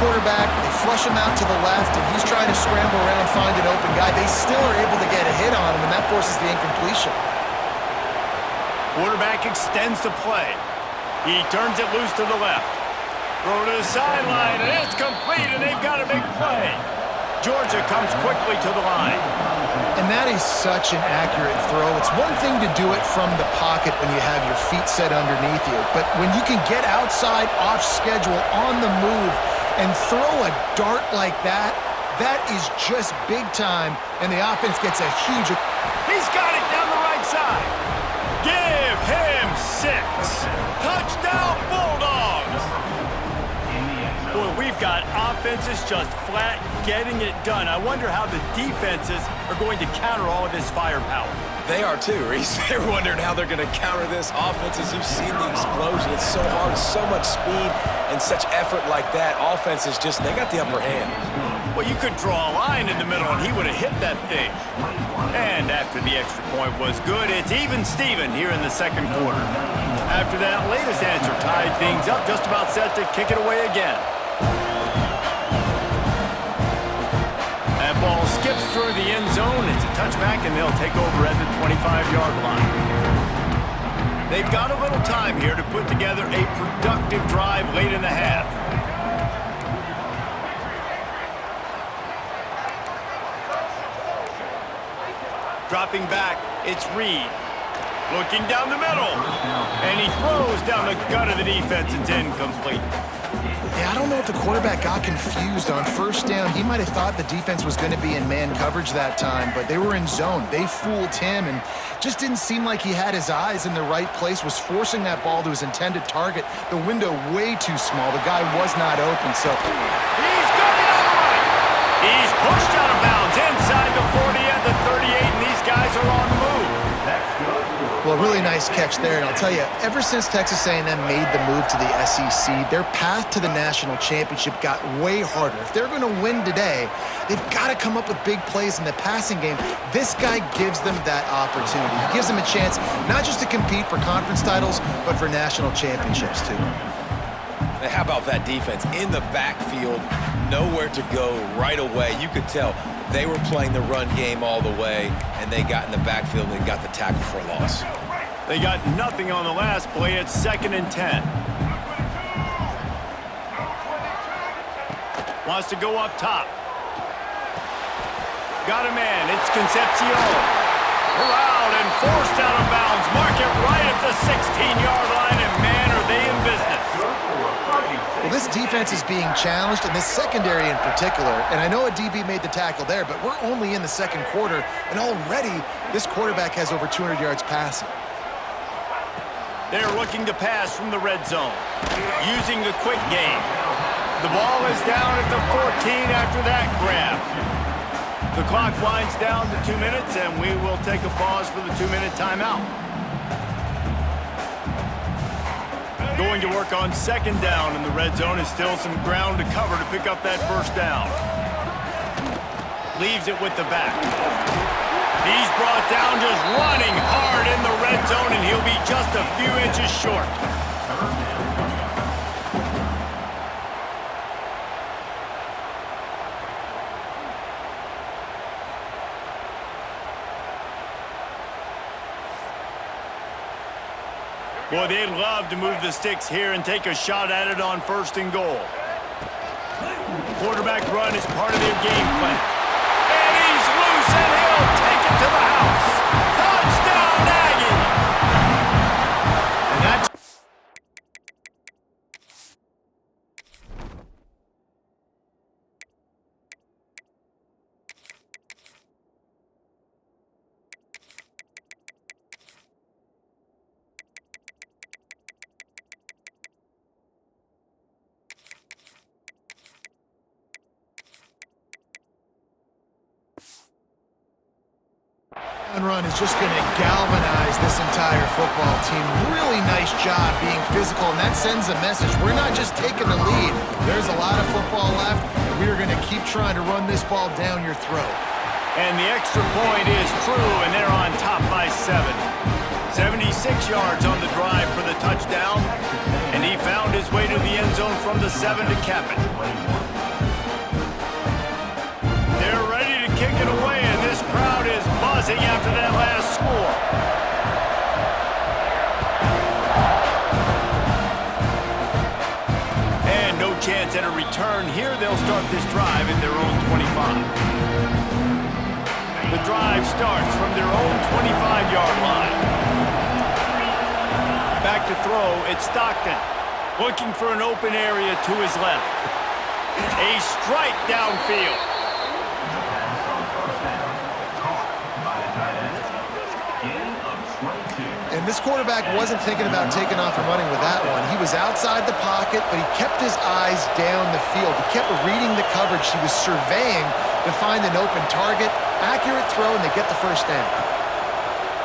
quarterback, they flush him out to the left, and he's trying to scramble around, find an open guy. They still are able to get a hit on him, and that forces the incompletion. Quarterback extends the play. He turns it loose to the left. Throw to the sideline, and it's complete, and they've got a big play. Georgia comes quickly to the line. And that is such an accurate throw. It's one thing to do it from the pocket when you have your feet set underneath you, but when you can get outside, off schedule, on the move, and throw a dart like that, that is just big time, and the offense gets a huge... He's got it down the right side. Give him 6. Touchdown, Bulldogs! Boy, we've got offenses just flat getting it done. I wonder how the defenses are going to counter all of this firepower. They are too, Reese. They're wondering how they're going to counter this offense. As you've seen the explosion, it's so hard, so much speed, and such effort like that. Offense is just, they got the upper hand. Well, you could draw a line in the middle, and he would have hit that thing. And after the extra point was good, it's even Steven here in the second quarter. After that latest answer tied things up, just about set to kick it away again. That ball skips through the end zone. It's a touchback, and they'll take over at the 25-yard line. They've got a little time here to put together a productive drive late in the half. Dropping back, it's Reed. Looking down the middle. And he throws down the gut of the defense. It's incomplete. Yeah, I don't know if the quarterback got confused on first down. He might have thought the defense was going to be in man coverage that time, but they were in zone. They fooled him and just didn't seem like he had his eyes in the right place, was forcing that ball to his intended target. The window way too small. The guy was not open, so... He's got it on the right. He's pushed out of bounds inside the 40 and the 38, and these guys are on the move. Well, really nice catch there, and I'll tell you, ever since Texas A&M made the move to the SEC, their path to the national championship got way harder. If they're going to win today, they've got to come up with big plays in the passing game. This guy gives them that opportunity. He gives them a chance not just to compete for conference titles, but for national championships, too. And how about that defense? In the backfield, nowhere to go right away. You could tell they were playing the run game all the way, and they got in the backfield and got the tackle for a loss. They got nothing on the last play. It's 2nd and 10. Wants to go up top. Got a man. It's Concepcion. Corralled and forced out of bounds. Mark it right at the 16-yard line, and man, are they in business. Well, this defense is being challenged, and this secondary in particular, and I know a DB made the tackle there, but we're only in the second quarter, and already this quarterback has over 200 yards passing. They're looking to pass from the red zone, using the quick game. The ball is down at the 14 after that grab. The clock winds down to 2 minutes, and we will take a pause for the 2-minute timeout. Going to work on 2nd down in the red zone. Is still some ground to cover to pick up that first down. Leaves it with the back. He's brought down just running hard in the red zone, and he'll be just a few inches short. Boy, they'd love to move the sticks here and take a shot at it on 1st and goal. Quarterback run is part of their game plan. And he's loose, and he'll take it to the house. Touchdown, Aggie! And that's... Run is just going to galvanize this entire football team. Really nice job being physical, and that sends a message. We're not just taking the lead. There's a lot of football left, and we are going to keep trying to run this ball down your throat. And the extra point is true, and they're on top by 7. 76 yards on the drive for the touchdown, and he found his way to the end zone from the 7 to cap it. buzzing after that last score. And no chance at a return here. They'll start this drive at their own 25. The drive starts from their own 25-yard line. Back to throw, it's Stockton. Looking for an open area to his left. A strike downfield. And this quarterback wasn't thinking about taking off and running with that one. He was outside the pocket, but he kept his eyes down the field. He kept reading the coverage. He was surveying to find an open target. Accurate throw, and they get the first down.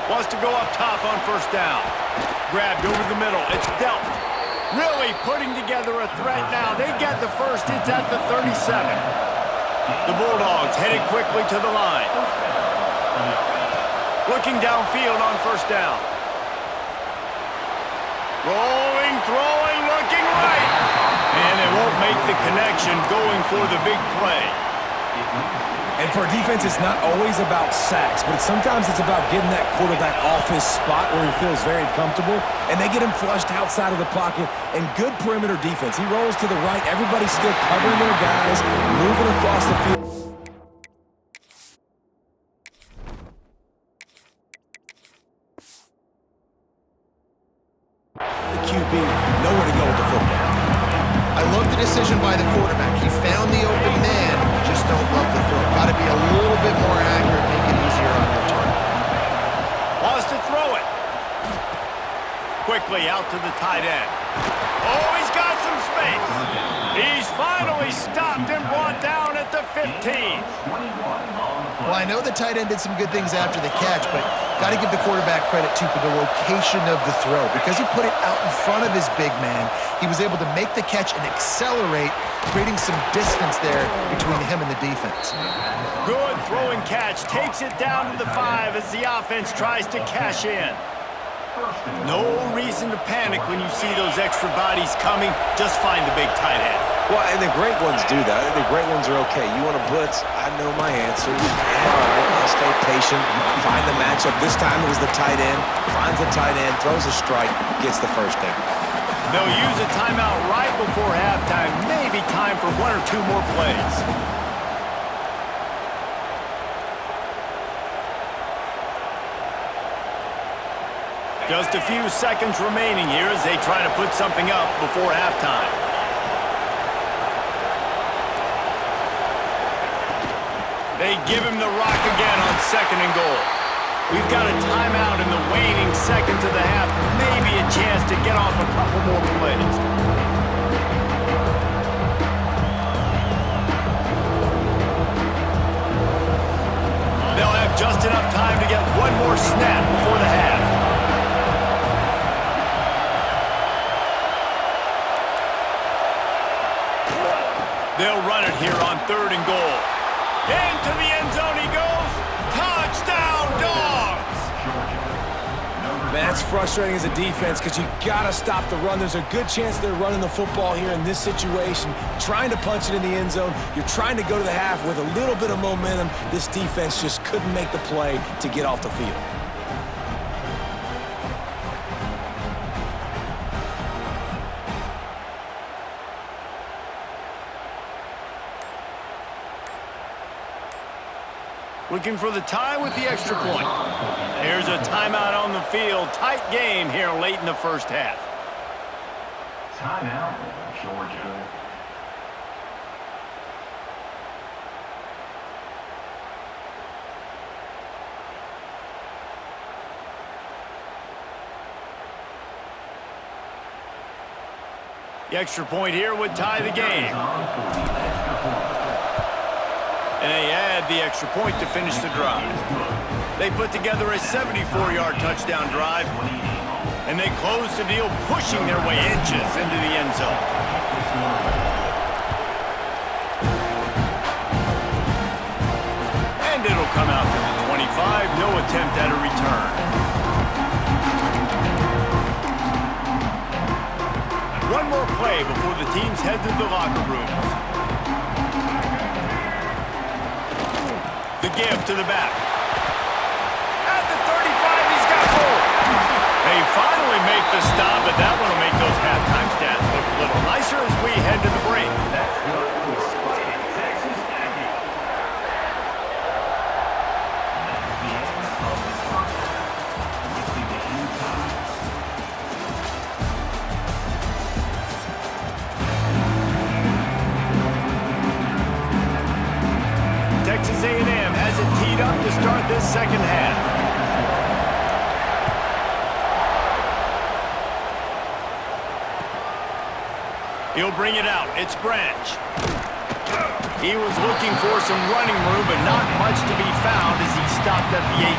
Wants to go up top on first down. Grabbed over the middle. It's Delp. Really putting together a threat now. They get the first. It's at the 37. The Bulldogs headed quickly to the line. Looking downfield on first down. Rolling, throwing, looking right. And it won't make the connection going for the big play. And for a defense, it's not always about sacks, but sometimes it's about getting that quarterback off his spot where he feels very comfortable, and they get him flushed outside of the pocket, and good perimeter defense. He rolls to the right. Everybody's still covering their guys, moving across the field. The QB, nowhere to go with the football. I love the decision by the quarterback. He found the open man, just don't love the throw. Got to be a little bit more accurate, make it easier on their target. Wants to throw it. Quickly out to the tight end. Oh, he's got some space. He's finally stopped and brought down at the 15. Well, I know the tight end did some good things after the catch, but got to give the quarterback credit, too, for the location of the throw. Because he put it out in front of his big man, he was able to make the catch and accelerate, creating some distance there between him and the defense. Good throwing catch. Takes it down to the 5 as the offense tries to cash in. No reason to panic when you see those extra bodies coming. Just find the big tight end. Well, and the great ones do that. The great ones are okay. You want to blitz? I know my answers. All right, I'll stay patient. Find the matchup. This time it was the tight end. Finds the tight end, throws a strike, gets the first down. They'll use a timeout right before halftime. Maybe time for 1 or 2 more plays. Just a few seconds remaining here as they try to put something up before halftime. They give him the rock again on 2nd and goal. We've got a timeout in the waning seconds of the half. Maybe a chance to get off a couple more plays. They'll have just enough time to get one more snap before the half. They'll run it here on 3rd and goal. Into the end zone he goes. Touchdown, Dogs! Man, that's frustrating as a defense because you got to stop the run. There's a good chance they're running the football here in this situation, trying to punch it in the end zone. You're trying to go to the half with a little bit of momentum. This defense just couldn't make the play to get off the field. Looking for the tie with the extra point. Here's a timeout on the field. Tight game here late in the first half. Timeout, Georgia. The extra point here would tie the game. And they add the extra point to finish the drive. They put together a 74-yard touchdown drive, and they close the deal, pushing their way inches into the end zone. And it'll come out to the 25, no attempt at a return. One more play before the teams head to the locker rooms. The give to the back. They finally make the stop, but that one will make those halftime stats look a little nicer as we head to the break. Texas A&M has it teed up to start this second half. He'll bring it out. It's Branch. He was looking for some running room, but not much to be found as he stopped at the 18.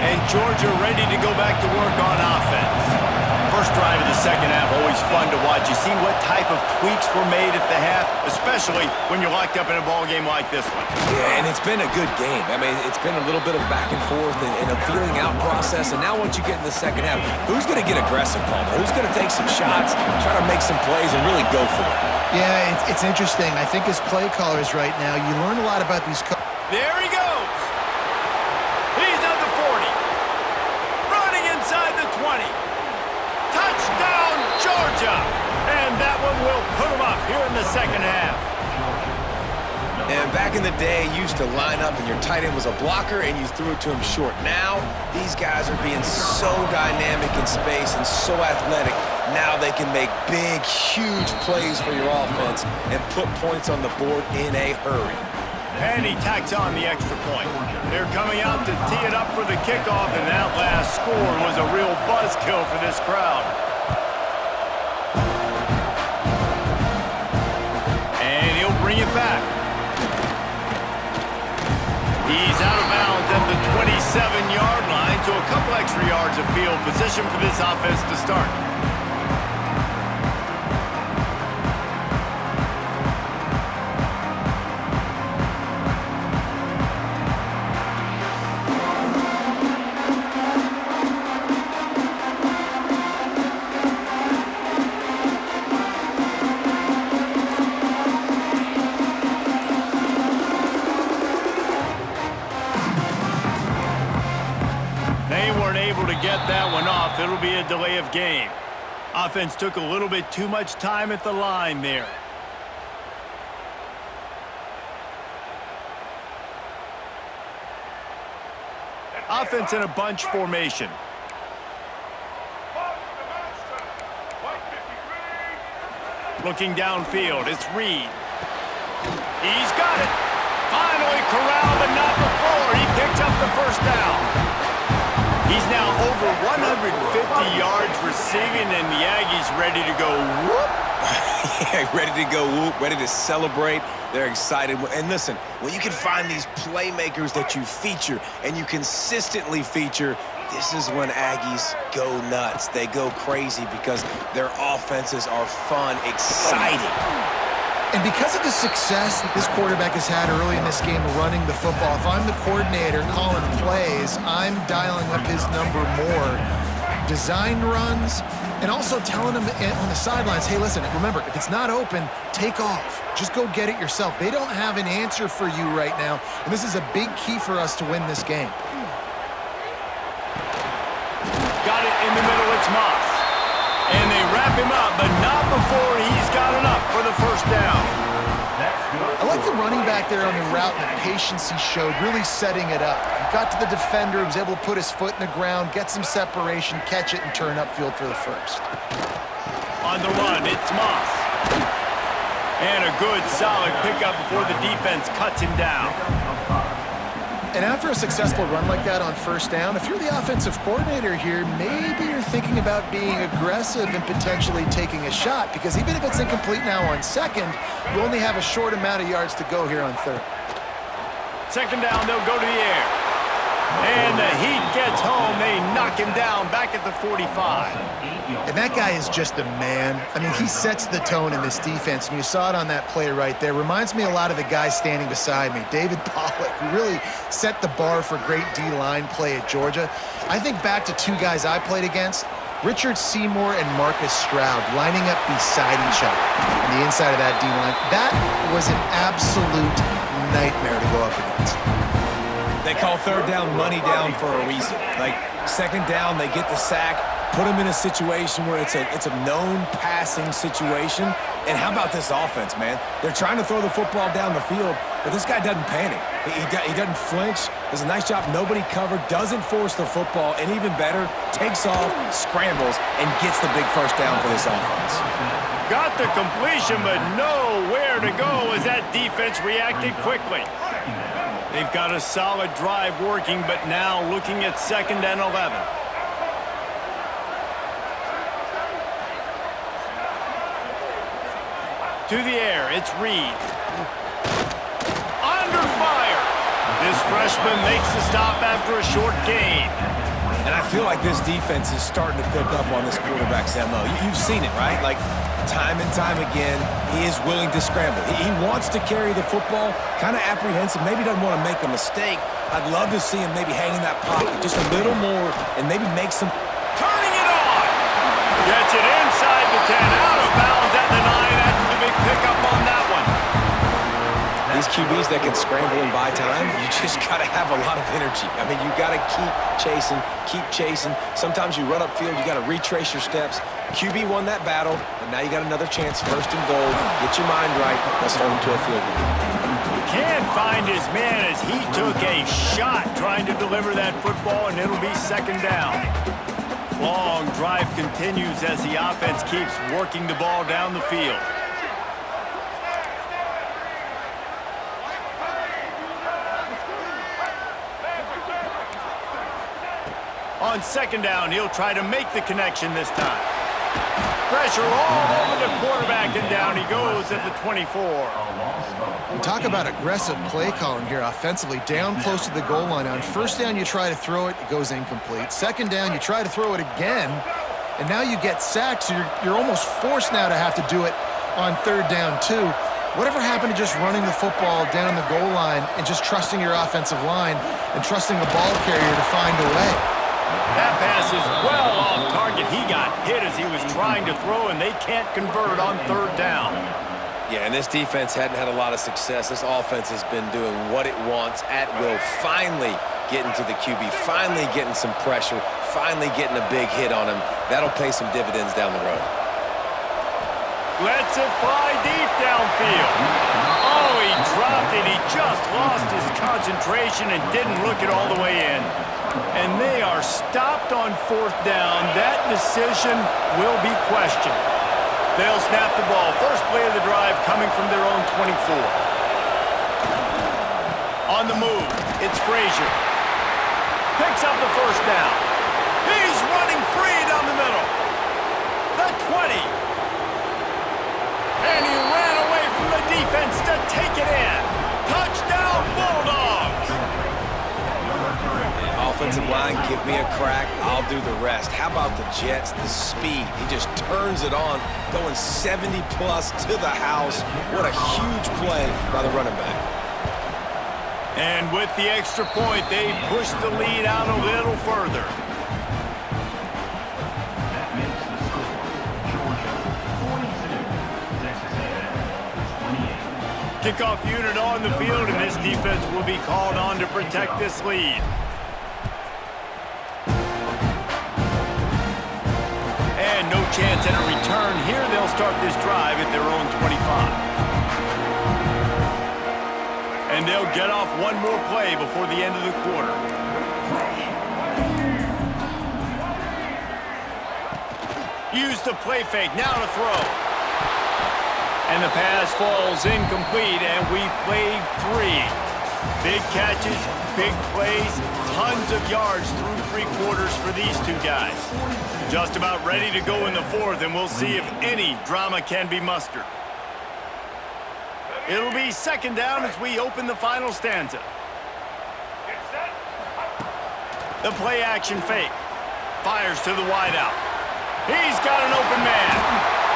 And Georgia ready to go back to work on offense. First drive of the second half, always fun to watch. You see what type of tweaks were made at the half, especially when you're locked up in a ball game like this one. Yeah, and it's been a good game. I mean, it's been a little bit of back and forth and a feeling out process. And now once you get in the second half, who's going to get aggressive, Palmer? Who's going to take some shots, try to make some plays, and really go for it? Yeah, it's interesting. I think as play callers right now, you learn a lot about these. There he goes. He's at the 40. Running inside the 20. Touchdown, Georgia! And that one will put them up here in the second half. And back in the day, you used to line up and your tight end was a blocker and you threw it to him short. Now, these guys are being so dynamic in space and so athletic. Now they can make big, huge plays for your offense and put points on the board in a hurry. And he tacks on the extra point. They're coming out to tee it up for the kickoff, and that last score was a real buzzkill for this crowd. And he'll bring it back. He's out of bounds at the 27-yard line, so a couple extra yards of field position for this offense to start. Get that one off. It'll be a delay of game. Offense took a little bit too much time at the line there. Offense in a bunch formation. Looking downfield, it's Reed. He's got it. Finally corralled, but not before. He picks up the first down. He's now over 150 yards receiving, and the Aggies ready to go whoop. Yeah, ready to go whoop, ready to celebrate. They're excited. And listen, when you can find these playmakers that you feature and you consistently feature, this is when Aggies go nuts. They go crazy because their offenses are fun, exciting. And because of the success that this quarterback has had early in this game running the football, if I'm the coordinator calling plays, I'm dialing up his number more. Designed runs, and also telling him on the sidelines, hey, listen, remember, if it's not open, take off. Just go get it yourself. They don't have an answer for you right now, and this is a big key for us to win this game. Got it in the middle, it's Moss. And they wrap him up, but not before he's got enough for the first down. I like the running back there on the route and the patience he showed, really setting it up. He got to the defender, he was able to put his foot in the ground, get some separation, catch it, and turn upfield for the first. On the run, it's Moss. And a good, solid pickup before the defense cuts him down. And after a successful run like that on first down, if you're the offensive coordinator here, maybe you're thinking about being aggressive and potentially taking a shot, because even if it's incomplete now on second, you only have a short amount of yards to go here on third. Second down, they'll go to the air. And the Heat gets home. They knock him down back at the 45. And that guy is just a man. I mean, he sets the tone in this defense, and you saw it on that play right there. Reminds me a lot of the guy standing beside me, David Pollack, who really set the bar for great D-line play at Georgia. I think back to two guys I played against, Richard Seymour and Marcus Stroud, lining up beside each other on the inside of that D-line. That was an absolute nightmare to go up against. They call third down money down for a reason. Like, second down, they get the sack, put them in a situation where it's a known passing situation. And how about this offense, man? They're trying to throw the football down the field, but this guy doesn't panic. He doesn't flinch. Does a nice job. Nobody covered, doesn't force the football, and even better, takes off, scrambles, and gets the big first down for this offense. Got the completion, but nowhere to go as that defense reacted quickly. They've got a solid drive working, but now looking at 2nd and 11. To the air, it's Reed. Under fire. This freshman makes the stop after a short gain. And I feel like this defense is starting to pick up on this quarterback's MO. You've seen it, right? Like, time and time again, he is willing to scramble. He wants to carry the football, kind of apprehensive, maybe doesn't want to make a mistake. I'd love to see him maybe hang in that pocket just a little more and maybe make some... Turning it on! Gets it inside the 10, out of bounds at the 9 after the big pickup on that one. These QBs that can scramble and buy time, you just got to have a lot of energy. I mean, you got to keep chasing, keep chasing. Sometimes you run upfield, you got to retrace your steps. QB won that battle, but now you got another chance, 1st and goal. Get your mind right. Let's hold him to a field goal. Can't find his man as he took a shot trying to deliver that football, and it'll be 2nd down. Long drive continues as the offense keeps working the ball down the field. On 2nd down, he'll try to make the connection this time. Pressure all over the quarterback, and down he goes at the 24. Talk about aggressive play calling here offensively, down close to the goal line. On 1st down, you try to throw it, it goes incomplete. 2nd down, you try to throw it again, and now you get sacked, so you're almost forced now to have to do it on 3rd down, too. Whatever happened to just running the football down the goal line and just trusting your offensive line and trusting the ball carrier to find a way? That pass is well off target. He got hit as he was trying to throw, and they can't convert on 3rd down. Yeah, and this defense hadn't had a lot of success. This offense has been doing what it wants at will. Finally getting to the QB, finally getting some pressure, finally getting a big hit on him. That'll pay some dividends down the road. Lets it fly deep downfield. Oh, he dropped it. He just lost his concentration and didn't look it all the way in. And they are stopped on 4th down. That decision will be questioned. They'll snap the ball. First play of the drive coming from their own 24. On the move, it's Frazier. Picks up the 1st down. He's running free down the middle. The 20. And he ran away from the defense to take it in. Touchdown, Bulldogs! Offensive line, give me a crack, I'll do the rest. How about the Jets, the speed? He just turns it on, going 70-plus to the house. What a huge play by the running back. And with the extra point, they push the lead out a little further. Kickoff unit on the field, and this defense will be called on to protect this lead. And no chance at a return here. They'll start this drive at their own 25. And they'll get off one more play before the end of the quarter. Use the play fake, now to throw. And the pass falls incomplete, and we've played 3. Big catches, big plays, tons of yards through 3 quarters for these 2 guys. Just about ready to go in the 4th, and we'll see if any drama can be mustered. It'll be 2nd down as we open the final stanza. The play action fake. Fires to the wideout. He's got an open man.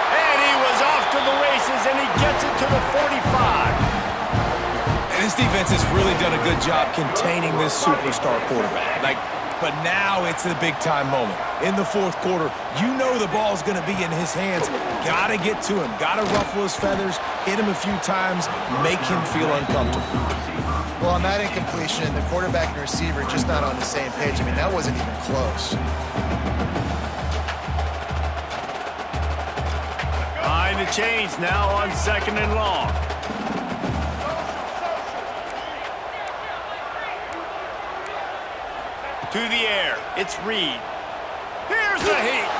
And he was off to the races, and he gets it to the 45. And this defense has really done a good job containing this superstar quarterback. But now it's a big-time moment. In the 4th quarter, you know the ball's going to be in his hands. Got to get to him. Got to ruffle his feathers, hit him a few times, make him feel uncomfortable. Well, on that incompletion, the quarterback and receiver just not on the same page. I mean, that wasn't even close. Behind the chains now on 2nd and long. To the air, it's Reed. Here's the heat.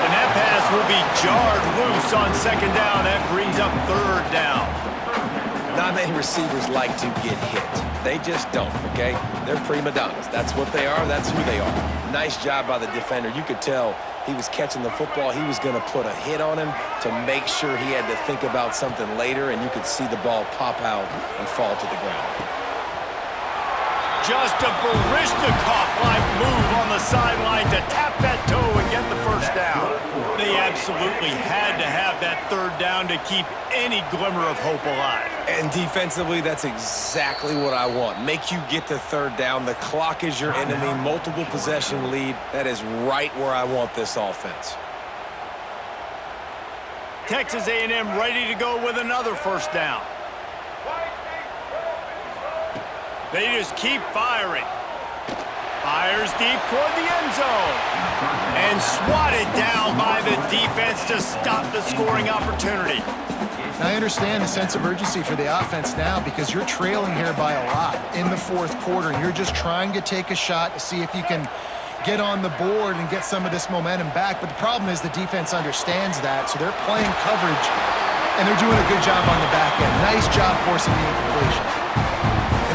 And that pass will be jarred loose on 2nd down. That brings up 3rd down. Not many receivers like to get hit. They just don't, okay? They're prima donnas. That's what they are. That's who they are. Nice job by the defender. You could tell he was catching the football. He was going to put a hit on him to make sure he had to think about something later, and you could see the ball pop out and fall to the ground. Just a Baryshnikov-like move on the sideline to tap that toe and get the 1st down. They absolutely had to have that 3rd down to keep any glimmer of hope alive. And defensively, that's exactly what I want. Make you get to 3rd down. The clock is your enemy. Multiple possession lead. That is right where I want this offense. Texas A&M ready to go with another 1st down. They just keep firing. Fires deep toward the end zone. And swatted down by the defense to stop the scoring opportunity. Now, I understand the sense of urgency for the offense now because you're trailing here by a lot in the 4th quarter. And you're just trying to take a shot to see if you can get on the board and get some of this momentum back. But the problem is the defense understands that, so they're playing coverage, and they're doing a good job on the back end. Nice job forcing the incompletion.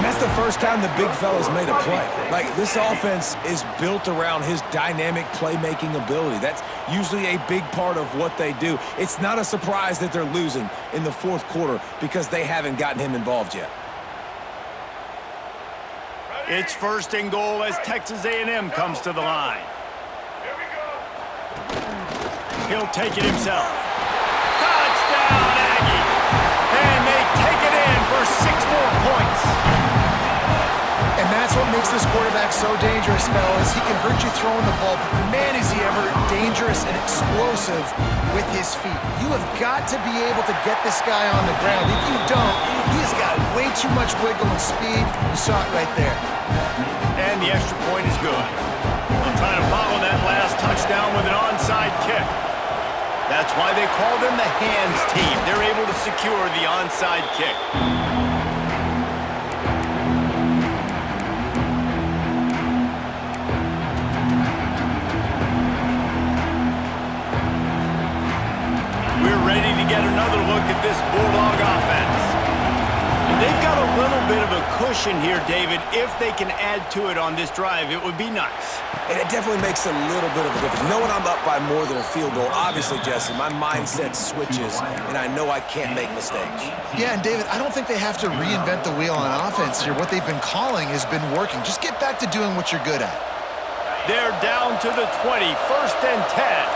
And that's the first time the big fella's made a play. Like, this offense is built around his dynamic playmaking ability. That's usually a big part of what they do. It's not a surprise that they're losing in the 4th quarter because they haven't gotten him involved yet. It's 1st and goal as Texas A&M comes to the line. He'll take it himself. Touchdown, Aggie! And they take it in for 6 more points. And that's what makes this quarterback so dangerous, fellas. He can hurt you throwing the ball, but man, is he ever dangerous and explosive with his feet. You have got to be able to get this guy on the ground. If you don't, he's got way too much wiggle and speed. You saw it right there. And the extra point is good. They'll try to follow that last touchdown with an onside kick. That's why they call them the hands team. They're able to secure the onside kick. We're ready to get another look at this Bulldog offense. They've got a little bit of a cushion here, David. If they can add to it on this drive, it would be nice. And it definitely makes a little bit of a difference. Knowing I'm up by more than a field goal, obviously, Jesse, my mindset switches, and I know I can't make mistakes. Yeah, and David, I don't think they have to reinvent the wheel on offense here. What they've been calling has been working. Just get back to doing what you're good at. They're down to the 20, 1st and 10.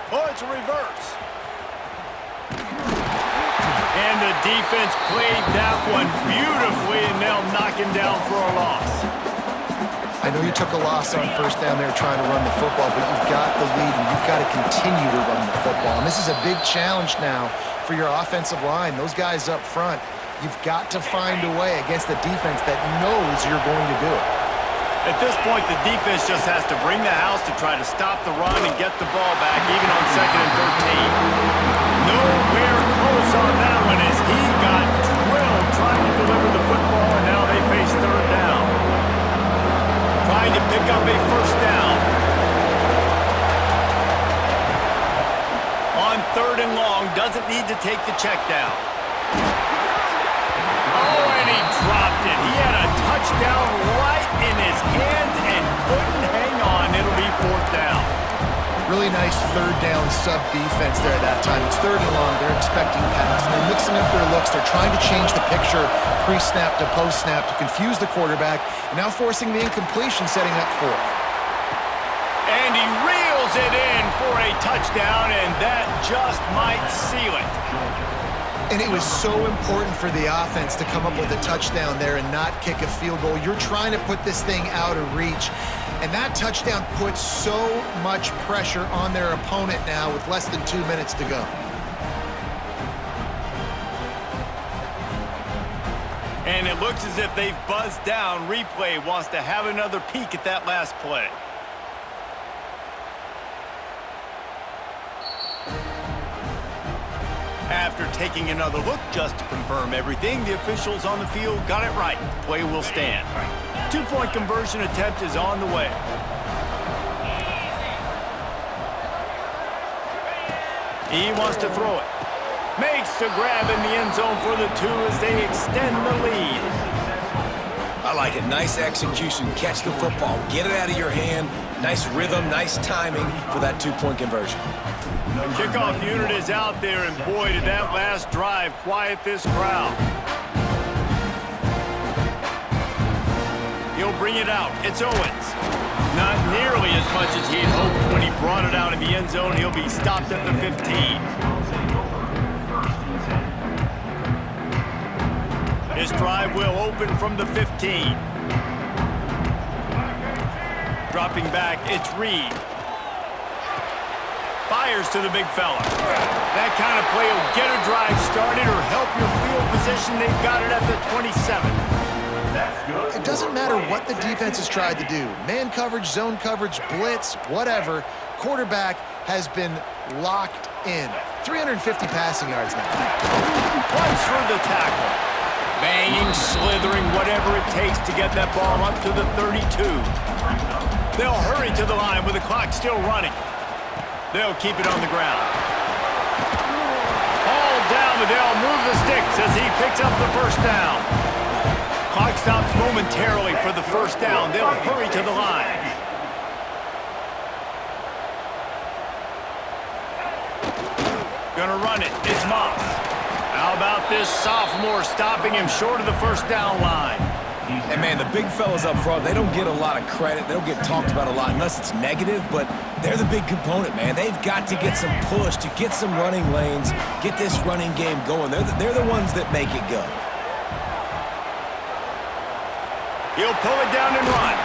Oh, it's a reverse. And the defense played that one beautifully, and they'll knock him down for a loss. I know you took a loss on 1st down there trying to run the football, but you've got the lead, and you've got to continue to run the football. And this is a big challenge now for your offensive line. Those guys up front, you've got to find a way against the defense that knows you're going to do it. At this point, the defense just has to bring the house to try to stop the run and get the ball back, even on 2nd and 13. Nowhere close on that one as he got drilled trying to deliver the football, and now they face 3rd down. Trying to pick up a 1st down. On 3rd and long, doesn't need to take the check down. Oh, and he dropped it. He had a touchdown right in his hands and couldn't hang on. It'll be 4th down. Really nice 3rd down sub defense there at that time. It's 3rd and long. They're expecting pass. They're mixing up their looks. They're trying to change the picture pre-snap to post-snap to confuse the quarterback. And now forcing the incompletion, setting up 4th. And he reels it in for a touchdown, and that just might seal it. And it was so important for the offense to come up with a touchdown there and not kick a field goal. You're trying to put this thing out of reach. And that touchdown puts so much pressure on their opponent now with less than 2 minutes to go. And it looks as if they've buzzed down. Replay wants to have another peek at that last play. After taking another look just to confirm everything, the officials on the field got it right. Play will stand. 2-point conversion attempt is on the way. He wants to throw it. Makes the grab in the end zone for the 2 as they extend the lead. I like it. Nice execution. Catch the football. Get it out of your hand. Nice rhythm, nice timing for that 2-point conversion. The kickoff unit is out there, and boy, did that last drive quiet this crowd. He'll bring it out. It's Owens. Not nearly as much as he had hoped when he brought it out in the end zone. He'll be stopped at the 15. His drive will open from the 15. Dropping back, it's Reed. Fires to the big fella. That kind of play will get a drive started or help your field position. They've got it at the 27. It doesn't matter what the defense has tried to do. Man coverage, zone coverage, blitz, whatever. Quarterback has been locked in. 350 passing yards now. Runs for the tackle. Banging, slithering, whatever it takes to get that ball up to the 32. They'll hurry to the line with the clock still running. They'll keep it on the ground. Ball down, but they'll move the sticks as he picks up the first down. Clock stops momentarily for the first down. They'll hurry to the line. Gonna run it. It's Moss. How about this sophomore stopping him short of the first down line? And, man, the big fellas up front, they don't get a lot of credit. They don't get talked about a lot unless it's negative, but they're the big component, man. They've got to get some push, to get some running lanes, get this running game going. They're the ones that make it go. He'll pull it down and run.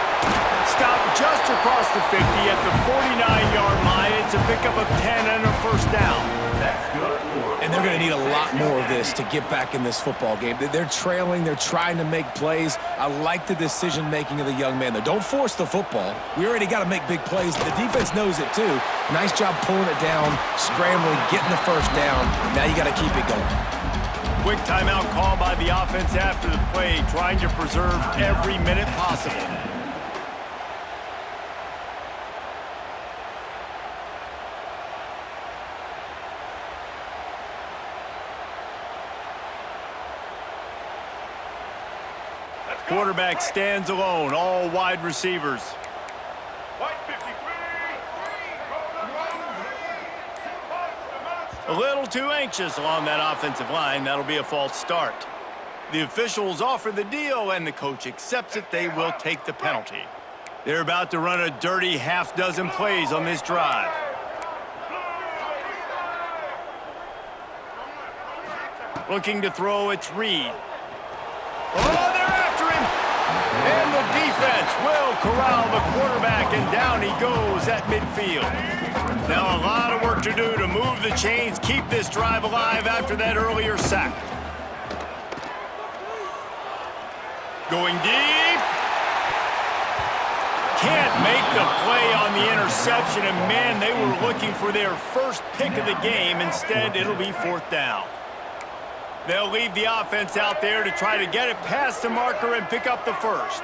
Stop just across the 50 at the 49-yard line. It's a pickup of 10 and a first down. And they're going to need a lot more of this to get back in this football game. They're trailing. They're trying to make plays. I like the decision-making of the young man, though. Don't force the football. We already got to make big plays. The defense knows it, too. Nice job pulling it down, scrambling, getting the first down. Now you got to keep it going. Quick timeout call by the offense after the play, trying to preserve every minute possible. Quarterback stands alone, all wide receivers. A little too anxious along that offensive line. That'll be a false start. The officials offer the deal, and the coach accepts it. They will take the penalty. They're about to run a dirty half-dozen plays on this drive. Looking to throw, it's Reed. Oh, they're after him! And the defense will corral the quarterback, and down he goes at midfield. Now a lot of work to do to move the chains, keep this drive alive after that earlier sack. Going deep. Can't make the play on the interception, and man, they were looking for their first pick of the game. Instead, it'll be fourth down. They'll leave the offense out there to try to get it past the marker and pick up the first.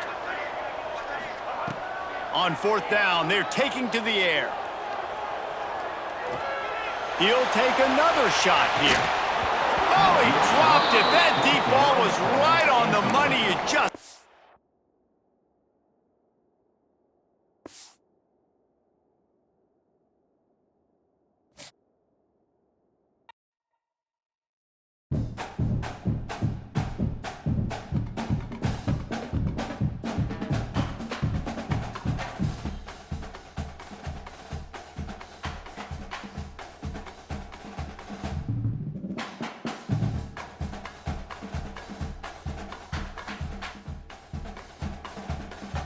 On fourth down, they're taking to the air. He'll take another shot here. Oh, he dropped it. That deep ball was right on the money. You just